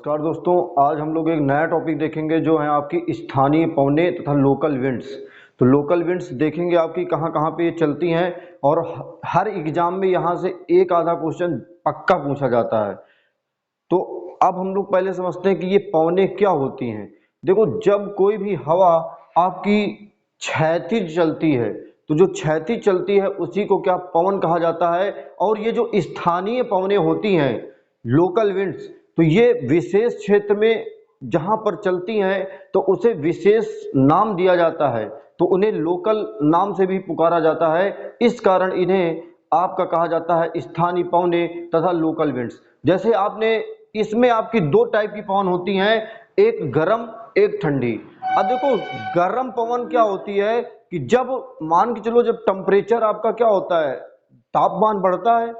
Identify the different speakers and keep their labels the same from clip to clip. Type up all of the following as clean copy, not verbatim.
Speaker 1: नमस्कार दोस्तों, आज हम लोग एक नया टॉपिक देखेंगे जो है आपकी स्थानीय पवनें तथा लोकल विंड्स। तो लोकल विंड्स देखेंगे आपकी कहाँ कहाँ पे ये चलती हैं और हर एग्जाम में यहाँ से एक आधा क्वेश्चन पक्का पूछा जाता है। तो अब हम लोग पहले समझते हैं कि ये पवनें क्या होती हैं। देखो, जब कोई भी हवा आपकी क्षैतिज चलती है तो जो क्षैतिज चलती है उसी को क्या पवन कहा जाता है। और ये जो स्थानीय पवनें होती हैं लोकल विंड्स, तो ये विशेष क्षेत्र में जहां पर चलती हैं तो उसे विशेष नाम दिया जाता है, तो उन्हें लोकल नाम से भी पुकारा जाता है। इस कारण इन्हें आपका कहा जाता है स्थानीय पवनें तथा लोकल विंड्स। जैसे आपने इसमें आपकी दो टाइप की पवन होती हैं, एक गर्म एक ठंडी। अब देखो, गर्म पवन क्या होती है कि जब मान के चलो जब टेम्परेचर आपका क्या होता है, तापमान बढ़ता है।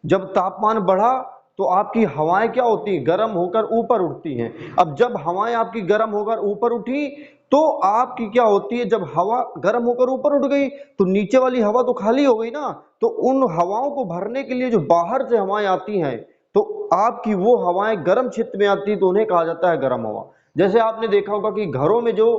Speaker 1: जब तापमान बढ़ा तो आपकी हवाएं क्या होती हैं, गर्म होकर ऊपर उठती हैं। अब जब हवाएं आपकी गर्म होकर ऊपर उठी तो आपकी क्या होती है, जब हवा गर्म होकर ऊपर उठ गई तो नीचे वाली हवा तो खाली हो गई ना, तो उन हवाओं को भरने के लिए जो बाहर से हवाएं आती हैं तो आपकी वो हवाएं गर्म क्षेत्र में आती तो उन्हें कहा जाता है गर्म हवा। जैसे आपने देखा होगा कि घरों में जो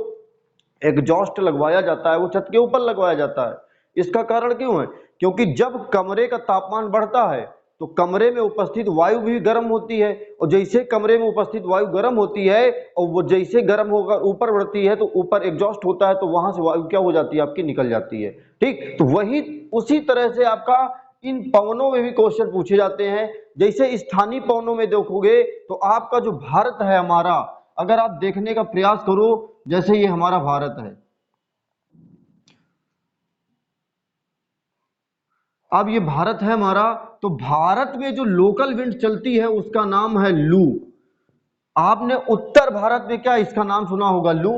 Speaker 1: एग्जॉस्ट लगवाया जाता है वो छत के ऊपर लगवाया जाता है। इसका कारण क्यों है, क्योंकि जब कमरे का तापमान बढ़ता है तो कमरे में उपस्थित वायु भी गर्म होती है, और जैसे कमरे में उपस्थित वायु गर्म होती है और वो जैसे गर्म होकर ऊपर बढ़ती है तो ऊपर एग्जॉस्ट होता है तो वहां से वायु क्या हो जाती है, आपकी निकल जाती है। ठीक, तो वही उसी तरह से आपका इन पवनों में भी क्वेश्चन पूछे जाते हैं। जैसे स्थानीय पवनों में देखोगे तो आपका जो भारत है हमारा, अगर आप देखने का प्रयास करो, जैसे ये हमारा भारत है, अब ये भारत है हमारा, तो भारत में जो लोकल विंड चलती है उसका नाम है लू। आपने उत्तर भारत में क्या इसका नाम सुना होगा, लू।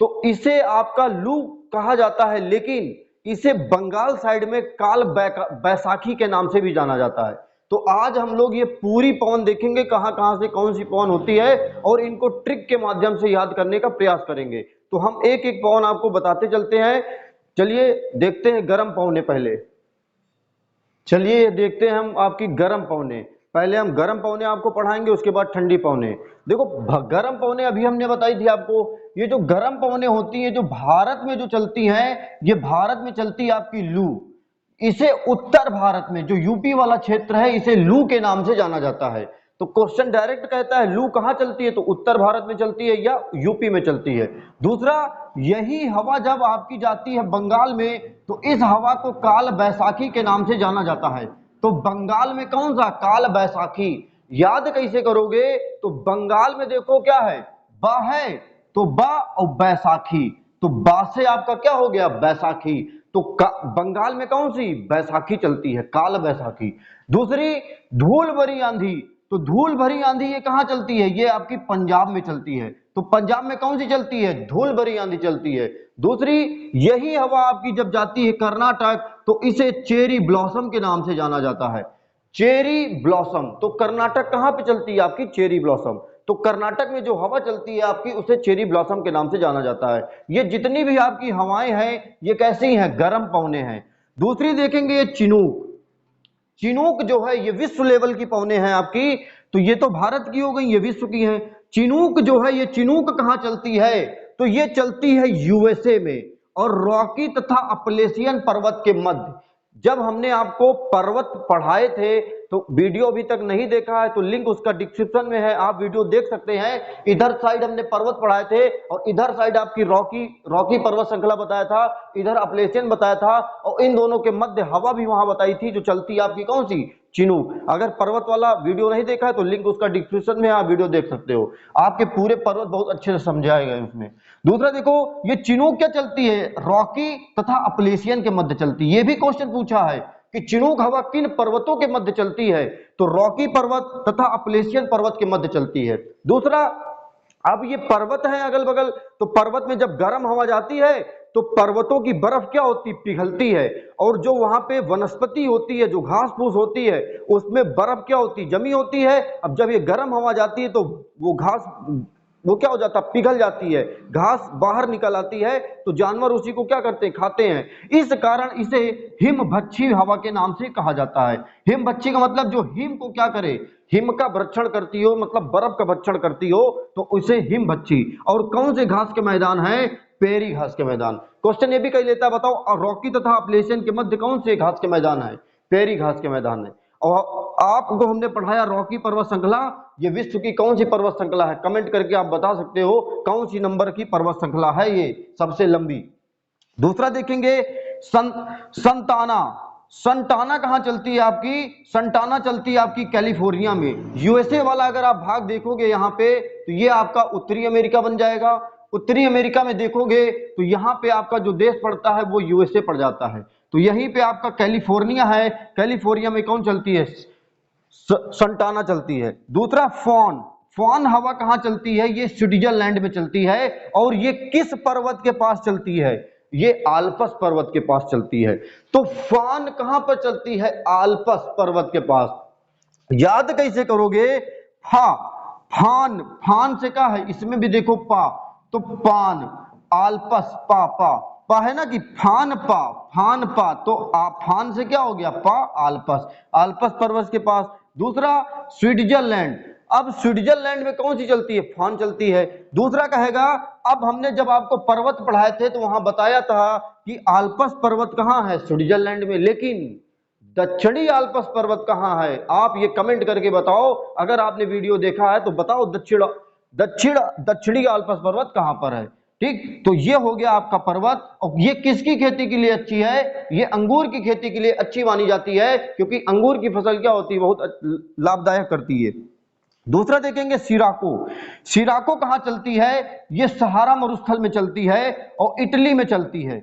Speaker 1: तो इसे आपका लू कहा जाता है, लेकिन इसे बंगाल साइड में काल बैसाखी के नाम से भी जाना जाता है। तो आज हम लोग ये पूरी पवन देखेंगे, कहां कहां से कौन सी पवन होती है, और इनको ट्रिक के माध्यम से याद करने का प्रयास करेंगे। तो हम एक एक पवन आपको बताते चलते हैं। चलिए देखते हैं गर्म पवनें पहले। चलिए देखते हैं हम आपकी गर्म पवनें। पहले हम गर्म पवनें आपको पढ़ाएंगे, उसके बाद ठंडी पवनें। देखो, गर्म पवनें अभी हमने बताई थी आपको। ये जो गर्म पवनें होती हैं जो भारत में जो चलती हैं, ये भारत में चलती है आपकी लू। इसे उत्तर भारत में जो यूपी वाला क्षेत्र है इसे लू के नाम से जाना जाता है। तो क्वेश्चन डायरेक्ट कहता है लू कहां चलती है, तो उत्तर भारत में चलती है या यूपी में चलती है। दूसरा, यही हवा जब आपकी जाती है बंगाल में तो इस हवा को काल बैसाखी के नाम से जाना जाता है। तो बंगाल में कौन सा, काल बैसाखी। याद कैसे करोगे, तो बंगाल में देखो क्या है, बा है, तो बा और बैसाखी, तो बा से आपका क्या हो गया, बैसाखी। तो बंगाल में कौन सी, बैसाखी चलती है, काल बैसाखी। दूसरी, धूल भरी आंधी। तो धूल भरी आंधी ये कहां चलती है, ये आपकी पंजाब में चलती है। तो पंजाब में कौन सी चलती है, धूल भरी आंधी चलती है। दूसरी, यही हवा आपकी जब जाती है कर्नाटक तो इसे चेरी ब्लॉसम के नाम से जाना जाता है। चेरी ब्लॉसम, तो कर्नाटक कहां पे चलती है आपकी, चेरी ब्लॉसम। तो कर्नाटक में जो हवा चलती है आपकी उसे चेरी ब्लॉसम के नाम से जाना जाता है। ये जितनी भी आपकी हवाएं हैं ये कैसी हैं, गर्म पवनें हैं। दूसरी देखेंगे ये चिनूक। चिनूक जो है ये विश्व लेवल की पवनें हैं आपकी। तो ये तो भारत की हो गई, ये विश्व की हैं। चिनूक जो है, ये चिनूक कहां चलती है, तो ये चलती है यूएसए में और रॉकी तथा अपलेशियन पर्वत के मध्य। जब हमने आपको पर्वत पढ़ाए थे तो वीडियो अभी तक नहीं देखा है तो लिंक उसका डिस्क्रिप्शन में है, आप वीडियो देख सकते हैं। इधर साइड हमने पर्वत पढ़ाए थे और इधर साइड आपकी रॉकी पर्वत श्रृंखला बताया था, इधर अपलेशियन बताया था, और इन दोनों के मध्य हवा भी वहां बताई थी जो चलती है आपकी कौन सी, चिनूक। अगर पर्वत वाला वीडियो नहीं देखा है तो लिंक उसका डिस्क्रिप्शन में, आप वीडियो देख सकते हो। आपके पूरे पर्वत बहुत अच्छे से समझाए गए उसमें। दूसरा देखो, ये चिनूक क्या चलती है, रॉकी तथा अपलेशियन के मध्य चलती है। ये भी क्वेश्चन पूछा है कि चिनूक हवा किन पर्वतों के मध्य चलती है, तो रॉकी पर्वत तथा अपलेशियन पर्वत के मध्य चलती है। दूसरा, अब ये पर्वत है अगल बगल, तो पर्वत में जब गर्म हवा जाती है तो पर्वतों की बर्फ क्या होती, पिघलती है, और जो वहां पे वनस्पति होती है, जो घास फूस होती है, उसमें बर्फ क्या होती, जमी होती है। अब जब ये गर्म हवा जाती है तो वो घास वो क्या हो जाता है, पिघल जाती है, घास बाहर निकल आती है, तो जानवर उसी को क्या करते हैं, खाते हैं। इस कारण इसे हिमभक्षी हवा के नाम से कहा जाता है। हिमभक्षी का मतलब जो हिम को क्या करे, हिम का भक्षण करती हो, मतलब बर्फ का भक्षण करती हो, तो उसे हिमभक्षी। और कौन से घास के मैदान है, पेरी घास के मैदान। क्वेश्चन ये भी कह लेता है, बताओ और रॉकी तथा अपलेशियन के मध्य कौन से घास के मैदान है, पेरी घास के मैदान है। और आपको हमने पढ़ाया रॉकी पर्वत श्रृंखला, ये विश्व की कौन सी पर्वत श्रृंखला है, कमेंट करके आप बता सकते हो कौन सी नंबर की पर्वत श्रृंखला है ये सबसे लंबी। दूसरा देखेंगे संताना। संटाना कहां चलती है आपकी, संटाना चलती है आपकी कैलिफोर्निया में। यूएसए वाला अगर आप भाग देखोगे यहाँ पे, तो ये आपका उत्तरी अमेरिका बन जाएगा। उत्तरी अमेरिका में देखोगे तो यहाँ पे आपका जो देश पड़ता है वो यूएसए पड़ जाता है। तो यहीं पे आपका कैलिफोर्निया है, कैलिफोर्निया में कौन चलती है, संटाना चलती है। दूसरा फॉन। फॉन हवा कहां चलती है, ये स्विट्जरलैंड में चलती है। और ये किस पर्वत के पास चलती है, ये आल्प्स पर्वत के पास चलती है। तो फान कहां पर चलती है, आल्प्स पर्वत के पास। याद कैसे करोगे, फा, फान, फान से क्या है, इसमें भी देखो पा, तो पान, आल्प्स, पा, पा है ना कि फान पा, फान पा, तो फान से क्या हो गया, पा, आल्प्स, आल्प्स पर्वत के पास। दूसरा स्विट्जरलैंड। अब स्विट्जरलैंड में कौन सी चलती है, फान चलती है। दूसरा कहेगा, अब हमने जब आपको पर्वत पढ़ाए थे तो वहां बताया था कि आल्प्स पर्वत कहां है, स्विट्जरलैंड में, लेकिन दक्षिणी आल्प्स पर्वत कहां है। आप ये कमेंट करके बताओ, अगर आपने वीडियो देखा है तो बताओ दक्षिणी आल्प्स पर्वत कहां पर है। ठीक, तो ये हो गया आपका पर्वत। और ये किसकी खेती के लिए अच्छी है, ये अंगूर की खेती के लिए अच्छी मानी जाती है, क्योंकि अंगूर की फसल क्या होती है, बहुत लाभदायक करती है। दूसरा देखेंगे सिराको। सिराको कहां चलती है, ये सहारा मरुस्थल में चलती है और इटली में चलती है।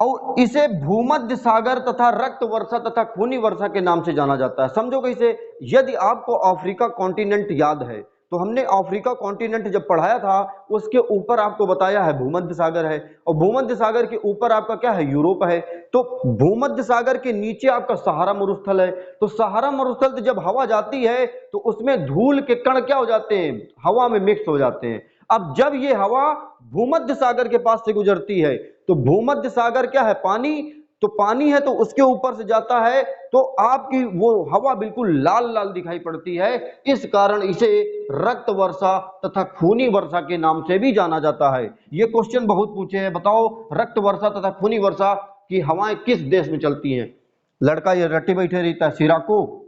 Speaker 1: और इसे भूमध्य सागर तथा रक्त वर्षा तथा खूनी वर्षा के नाम से जाना जाता है। समझो कैसे, यदि आपको अफ्रीका कॉन्टिनेंट याद है, तो हमने अफ्रीका कॉन्टिनेंट जब पढ़ाया था उसके ऊपर आपको बताया है भूमध्य सागर है, और भूमध्य सागर के ऊपर आपका क्या है, यूरोप है। तो भूमध्य सागर के नीचे आपका सहारा मरुस्थल है। तो सहारा मरुस्थल जब हवा जाती है तो उसमें धूल के कण क्या हो जाते हैं, हवा में मिक्स हो जाते हैं। अब जब ये हवा भूमध्य सागर के पास से गुजरती है, तो भूमध्य सागर क्या है, पानी, तो पानी है, तो उसके ऊपर से जाता है, तो आपकी वो हवा बिल्कुल लाल लाल दिखाई पड़ती है। इस कारण इसे रक्त वर्षा तथा खूनी वर्षा के नाम से भी जाना जाता है। ये क्वेश्चन बहुत पूछे हैं, बताओ रक्त वर्षा तथा खूनी वर्षा की हवाएं किस देश में चलती हैं। लड़का ये रट्टे बैठे रहता है, सिराको,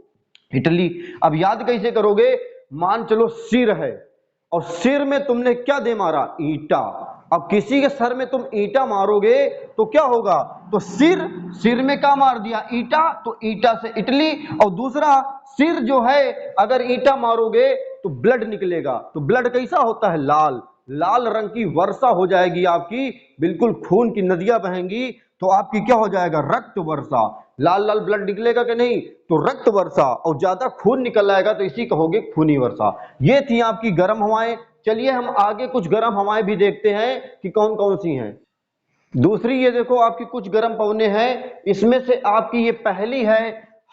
Speaker 1: इटली। अब याद कैसे करोगे, मान चलो सिर है, और सिर में तुमने क्या दे मारा, ईंटा। अब किसी के सर में तुम ईंटा मारोगे तो क्या होगा, तो सिर, सिर में क्या मार दिया, ईंटा, तो ईंटा से इटली। और दूसरा सिर जो है, अगर ईंटा मारोगे तो ब्लड निकलेगा, तो ब्लड कैसा होता है, लाल, लाल रंग की वर्षा हो जाएगी आपकी, बिल्कुल खून की नदियां बहेंगी, तो आपकी क्या हो जाएगा, रक्त वर्षा। लाल लाल ब्लड निकलेगा कि नहीं, तो रक्त वर्षा। और ज्यादा खून निकल आएगा तो इसी कहोगे खूनी वर्षा। ये थी आपकी गर्म हवाएं। चलिए हम आगे कुछ गर्म हवाएं भी देखते हैं कि कौन कौन सी हैं। दूसरी ये देखो आपकी कुछ गर्म पवने हैं, इसमें से आपकी ये पहली है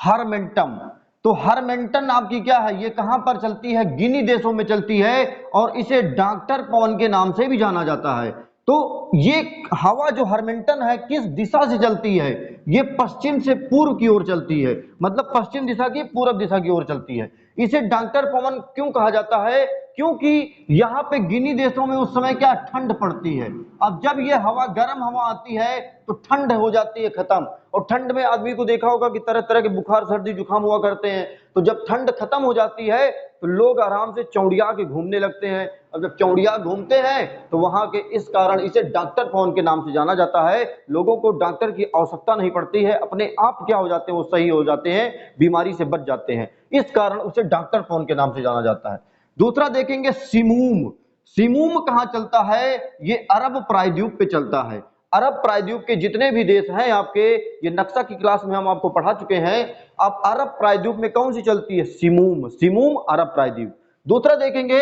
Speaker 1: हरमेंटम। तो हरमेंटन आपकी क्या है, ये कहां पर चलती है, गिनी देशों में चलती है, और इसे डॉक्टर पवन के नाम से भी जाना जाता है। तो ये हवा जो हरमेंटन है किस दिशा से चलती है, ये पश्चिम से पूर्व की ओर चलती है, मतलब पश्चिम दिशा की पूर्व दिशा की ओर चलती है। इसे डॉक्टर पवन क्यों कहा जाता है, क्योंकि यहाँ पे गिनी देशों में उस समय क्या ठंड पड़ती है। अब जब ये हवा गर्म हवा आती है तो ठंड हो जाती है खत्म, और ठंड में आदमी को देखा होगा कि तरह तरह के बुखार सर्दी जुकाम हुआ करते हैं। तो जब ठंड खत्म हो जाती है तो लोग आराम से चौड़िया के घूमने लगते हैं। अब जब चौड़िया घूमते हैं तो वहां के, इस कारण इसे डॉक्टर पवन के नाम से जाना जाता है। लोगों को डॉक्टर की आवश्यकता नहीं पड़ती है, अपने आप क्या हो जाते हैं, वो सही हो जाते हैं, बीमारी से बच जाते हैं, इस कारण उसे डॉक्टर पवन के नाम से जाना जाता है। दूसरा देखेंगे सिमूम। सिमूम कहां चलता है, ये अरब प्रायद्वीप पे चलता है। अरब प्रायद्वीप के जितने भी देश हैं आपके, ये नक्शा की क्लास में हम आपको पढ़ा चुके हैं। अब अरब प्रायद्वीप में कौन सी चलती है, सिमूम, सिमूम अरब प्रायद्वीप। दूसरा देखेंगे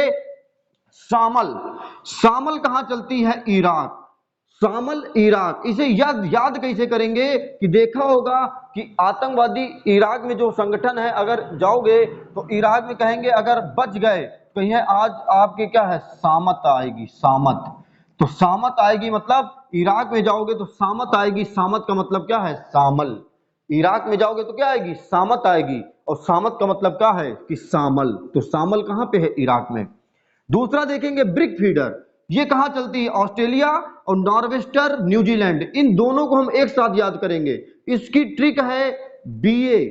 Speaker 1: शामल। शामल कहां चलती है, इराक, शामल इराक। इसे याद कैसे करेंगे कि देखा होगा कि आतंकवादी इराक में जो संगठन है, अगर जाओगे तो इराक में कहेंगे अगर बच गए कहीं है आज आपके क्या है, सामत आएगी, सामत। तो सामत आएगी मतलब इराक में जाओगे तो सामत आएगी, सामत का मतलब क्या है, सामल। इराक में जाओगे तो क्या आएगी, सामत आएगी, और सामत का मतलब क्या है कि सामल। तो सामल कहां पे है, इराक में। दूसरा देखेंगे ब्रिक फीडर, ये कहां चलती है, ऑस्ट्रेलिया और नॉर्वेस्टर न्यूजीलैंड, इन दोनों को हम एक साथ याद करेंगे। इसकी ट्रिक है बीए।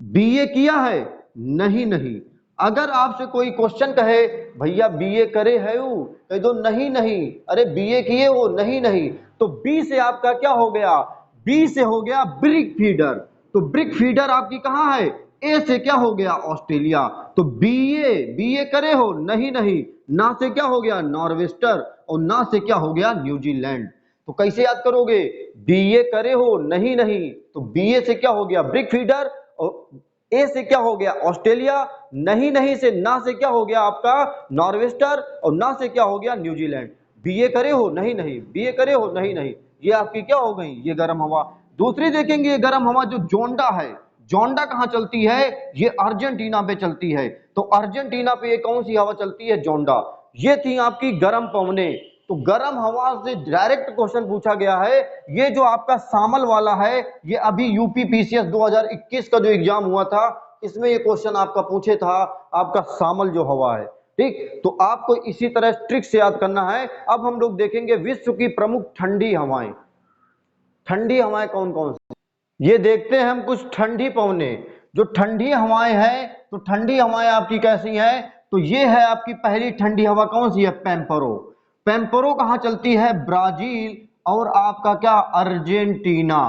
Speaker 1: बीए किया है, नहीं नहीं। अगर आपसे कोई क्वेश्चन कहे भैया बीए करे है, कह दो नहीं नहीं, अरे बीए किए हो, नहीं नहीं। तो बी से आपका क्या हो गया, बी से हो गया ब्रिक फीडर। तो ब्रिक फीडर आपकी कहां है, ए से क्या हो गया, ऑस्ट्रेलिया। तो बीए, बीए करे हो, नहीं नहीं, ना से क्या हो गया, नॉर्वेस्टर, और ना से क्या हो गया, न्यूजीलैंड। तो कैसे याद करोगे, बीए करे हो, नहीं नहीं, तो बीए से क्या हो गया, ब्रिक फीडर, और ए से क्या हो गया, ऑस्ट्रेलिया, नहीं नहीं से ना से क्या हो गया आपका, नॉर्वेस्टर, और ना से क्या हो गया, न्यूजीलैंड। बीए करे हो, नहीं नहीं, बीए करे हो, नहीं नहीं, ये आपकी क्या हो गई, ये गर्म हवा। दूसरी देखेंगे ये गर्म हवा जो जोंडा है, जोंडा कहां चलती है, ये अर्जेंटीना पे चलती है। तो अर्जेंटीना पे ये कौन सी हवा चलती है, जोंडा। ये थी आपकी गर्म पवने। तो गर्म हवा से डायरेक्ट क्वेश्चन पूछा गया है। ये जो आपका सामल वाला है, ये अभी यूपी पीसीएस 2021 का जो एग्जाम हुआ था, इसमें ये क्वेश्चन आपका पूछे था, आपका सामल जो हवा है। ठीक, तो आपको इसी तरह ट्रिक से याद करना है। अब हम लोग देखेंगे विश्व की प्रमुख ठंडी हवाएं। ठंडी हवाएं कौन कौन सी, ये देखते हैं हम कुछ ठंडी पवने। जो ठंडी हवाएं हैं, तो ठंडी हवाएं आपकी कैसी हैं, तो ये है आपकी पहली ठंडी हवा कौन सी है, पेम्परो। पेम्परो कहां चलती है, ब्राजील और आपका क्या, अर्जेंटीना।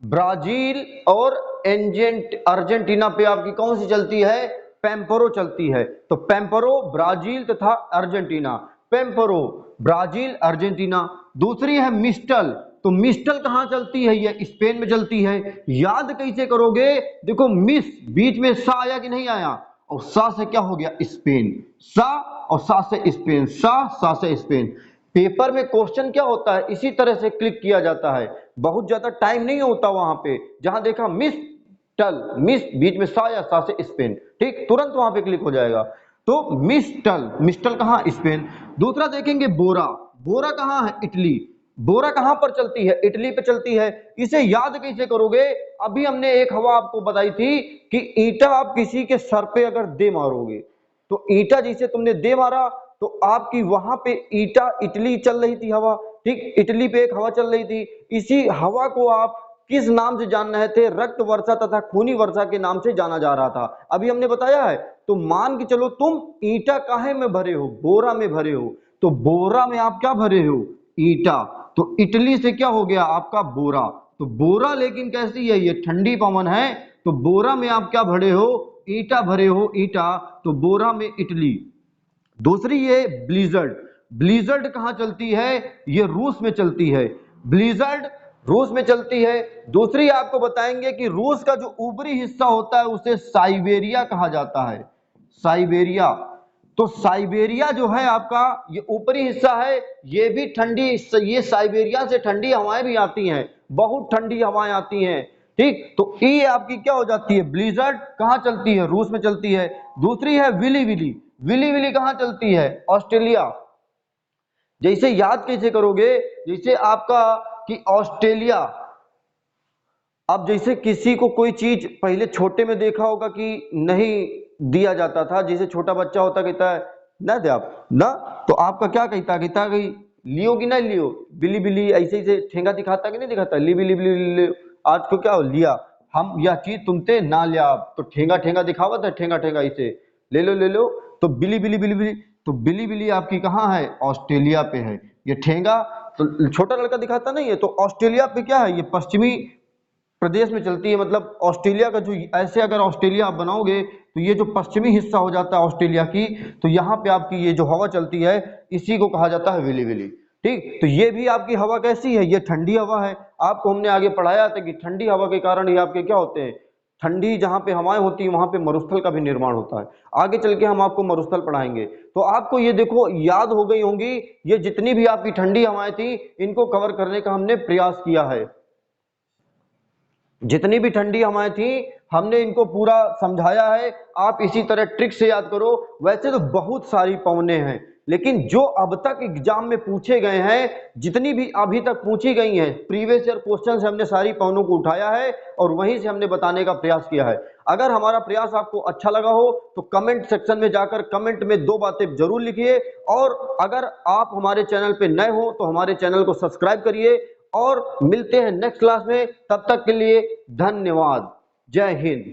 Speaker 1: ब्राजील और अर्जेंटीना पे आपकी कौन सी चलती है, पेम्परो चलती है। तो पेम्परो ब्राजील तथा अर्जेंटीना, पेम्परो ब्राजील अर्जेंटीना। दूसरी है मिस्टल। तो मिस्टल कहां चलती है, ये स्पेन में चलती है। याद कैसे करोगे, देखो मिस बीच में सा आया कि नहीं आया, और सा से क्या हो गया, स्पेन। सा और सा से स्पेन, सा से स्पेन। पेपर में क्वेश्चन क्या होता है, इसी तरह से क्लिक किया जाता है, बहुत ज्यादा टाइम नहीं होता वहां पे। जहां देखा मिस टल, मिस बीच में सा या सा से स्पेन, ठीक, तुरंत वहां पे क्लिक हो जाएगा। तो मिस्टल, मिस्टल कहां, स्पेन। दूसरा देखेंगे बोरा। बोरा कहां है, इटली। बोरा कहां पर चलती है, इटली पे चलती है। इसे याद कैसे करोगे, अभी हमने एक हवा आपको बताई थी कि ईंटा आप किसी के सर पे अगर दे मारोगे, तो ईंटा जिसे तुमने दे मारा, तो आपकी वहां पे ईंटा, इटली चल रही थी हवा, ठीक, इटली पे एक हवा चल रही थी। इसी हवा को आप किस नाम से जान रहे थे, रक्त वर्षा तथा खूनी वर्षा के नाम से जाना जा रहा था, अभी हमने बताया है। तो मान के चलो तुम ईंटा काहे में भरे हो, बोरा में भरे हो। तो बोरा में आप क्या भरे हो, ईंटा। तो इटली से क्या हो गया आपका, बोरा। तो बोरा लेकिन कैसी है, ये ठंडी पवन है। तो बोरा में आप क्या भरे हो, ईंटा भरे हो, ईंटा। तो बोरा में इटली। दूसरी ये ब्लिजर्ड। ब्लिजर्ड कहां चलती है, ये रूस में चलती है। ब्लिजर्ड रूस में चलती है। दूसरी आपको बताएंगे कि रूस का जो ऊपरी हिस्सा होता है उसे साइबेरिया कहा जाता है, साइबेरिया। तो साइबेरिया जो है आपका, ये ऊपरी हिस्सा है, ये भी ठंडी, ये साइबेरिया से ठंडी हवाएं भी आती हैं, बहुत ठंडी हवाएं आती हैं, ठीक। तो ये आपकी क्या हो जाती है, ब्लिजर्ड कहां चलती है, रूस में चलती है। दूसरी है विली विली। विली विली कहां चलती है, ऑस्ट्रेलिया। जैसे याद कैसे करोगे, जैसे आपका कि ऑस्ट्रेलिया, अब जैसे किसी को कोई चीज पहले छोटे में देखा होगा कि नहीं दिया जाता था, जैसे छोटा बच्चा होता कहता है ना दे आप ना, तो आपका क्या कहता कि लियो कि नहीं लियो, बिली बिली ऐसे ऐसे ठेंगा दिखाता कि नहीं दिखाता, ली बिली बिली लियो। आज को क्या हो लिया, हम यह चीज तुमते ना लिया, तो ठेंगा ठेंगा दिखावा था, ठेंगा ठेंगा ऐसे ले लो ले लो। तो बिली बिली बिली बिली, तो बिली बिली आपकी कहाँ है, ऑस्ट्रेलिया पे है। ये ठेंगा तो छोटा लड़का दिखाता नहीं है, तो ऑस्ट्रेलिया पे क्या है, ये पश्चिमी प्रदेश में चलती है। मतलब ऑस्ट्रेलिया का जो, ऐसे अगर ऑस्ट्रेलिया आप बनाओगे तो ये जो पश्चिमी हिस्सा हो जाता है ऑस्ट्रेलिया की, तो यहाँ पे आपकी ये जो हवा चलती है, इसी को कहा जाता है विली विली, ठीक। तो ये भी आपकी हवा कैसी है, ये ठंडी हवा है। आपको हमने आगे पढ़ाया था कि ठंडी हवा के कारण ही आपके क्या होते हैं, ठंडी जहां पे हवाएं होती है वहां पे मरुस्थल का भी निर्माण होता है। आगे चल के हम आपको मरुस्थल पढ़ाएंगे। तो आपको ये देखो याद हो गई होंगी, ये जितनी भी आपकी ठंडी हवाएं थी, इनको कवर करने का हमने प्रयास किया है। जितनी भी ठंडी हवाएं थी हमने इनको पूरा समझाया है, आप इसी तरह ट्रिक से याद करो। वैसे तो बहुत सारी पौने हैं, लेकिन जो अब तक एग्जाम में पूछे गए हैं, जितनी भी अभी तक पूछी गई हैं प्रीवियस ईयर क्वेश्चन से हमने सारी पौनों को उठाया है और वहीं से हमने बताने का प्रयास किया है। अगर हमारा प्रयास आपको अच्छा लगा हो तो कमेंट सेक्शन में जाकर कमेंट में 2 बातें जरूर लिखिए, और अगर आप हमारे चैनल पे नए हो तो हमारे चैनल को सब्सक्राइब करिए, और मिलते हैं नेक्स्ट क्लास में। तब तक के लिए धन्यवाद। जय हिंद।